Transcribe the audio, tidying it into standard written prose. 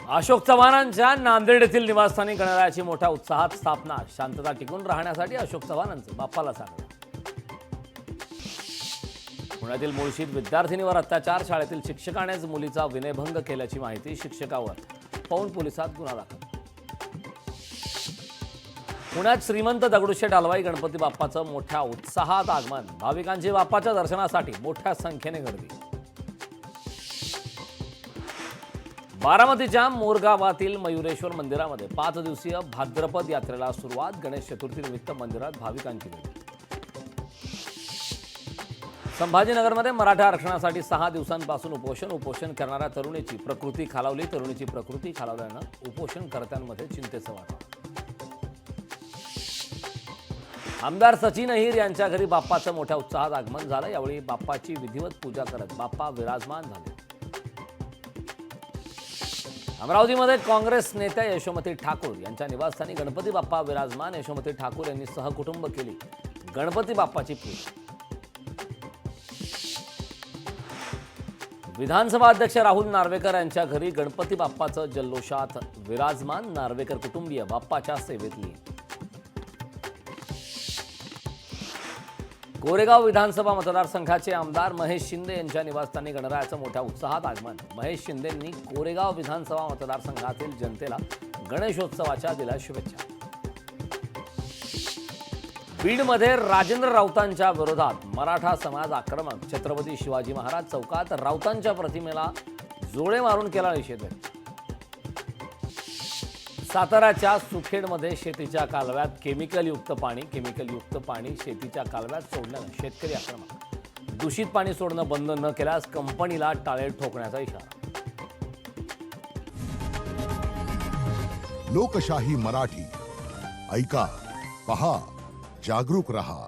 अशोक चव्हाणांच्या नांदेड येथील निवासस्थानी गणरायाची मोठ्या उत्साहात स्थापना। शांतता टिकून राहण्यासाठी अशोक चव्हाणांचं बाप्पाला सांगणं। पुण्यातील मुळशीत विद्यार्थिनीवर अत्याचार, शाळेतील शिक्षकानेच मुलीचा विनयभंग केल्याची माहिती, शिक्षकावर पौंड पोलिसात गुन्हा दाखल। पुण्यात श्रीमंत दगडूशेठ हलवाई गणपती बाप्पाचं मोठ्या उत्साहात आगमन, भाविकांची बाप्पाच्या दर्शनासाठी मोठ्या संख्येने गर्दी। बारामतीच्या मोरगावातील मयुरेश्वर मंदिरामध्ये 5 दिवसीय भाद्रपद यात्रेला सुरुवात, गणेश चतुर्थीनिमित्त मंदिरात भाविकांची गर्दी। संभाजीनगरमध्ये मराठा आरक्षणासाठी 6 दिवसांपासून उपोषण करणाऱ्या तरुणीची प्रकृती खालावली। तरुणीची प्रकृती खालावल्यानं उपोषणकर्त्यांमध्ये चिंतेचं वातावरण। आमदार सचिन अहिर यांच्या घरी बाप्पाचं मोठ्या उत्साहात आगमन झालं। यावेळी बाप्पाची विधिवत पूजा करत बाप्पा विराजमान झाले। अमरावतीमध्ये काँग्रेस नेत्या यशोमती ठाकूर यांच्या निवासस्थानी गणपती बाप्पा विराजमान। यशोमती ठाकूर यांनी सहकुटुंब केली गणपती बाप्पाची पूजा। विधानसभा अध्यक्ष राहुल नार्वेकर यांच्या घरी गणपती बाप्पाचं जल्लोषात विराजमान। नार्वेकर कुटुंबीय बाप्पाच्या सेवेतली। कोरेगाव विधानसभा मतदारसंघाचे आमदार महेश शिंदे यांच्या निवासस्थानी गणरायाचं मोठ्या उत्साहात आगमन। महेश शिंदेंनी कोरेगाव विधानसभा मतदारसंघातील जनतेला गणेशोत्सवाच्या दिल्या शुभेच्छा। बीडमध्ये राजेंद्र राऊतांच्या विरोधात मराठा समाज आक्रमक, छत्रपती शिवाजी महाराज चौकात राऊतांच्या प्रतिमेला जोडे मारून केला निषेध व्यक्त। साताऱ्याच्या सुखेडमध्ये शेतीच्या कालव्यात केमिकलयुक्त पाणी शेतीच्या कालव्यात सोडल्यानं शेतकरी आक्रमक। दूषित पाणी सोडणं बंद न केल्यास कंपनीला टाळे ठोकण्याचा इशारा। लोकशाही मराठी ऐका, पहा, जागरूक रहा।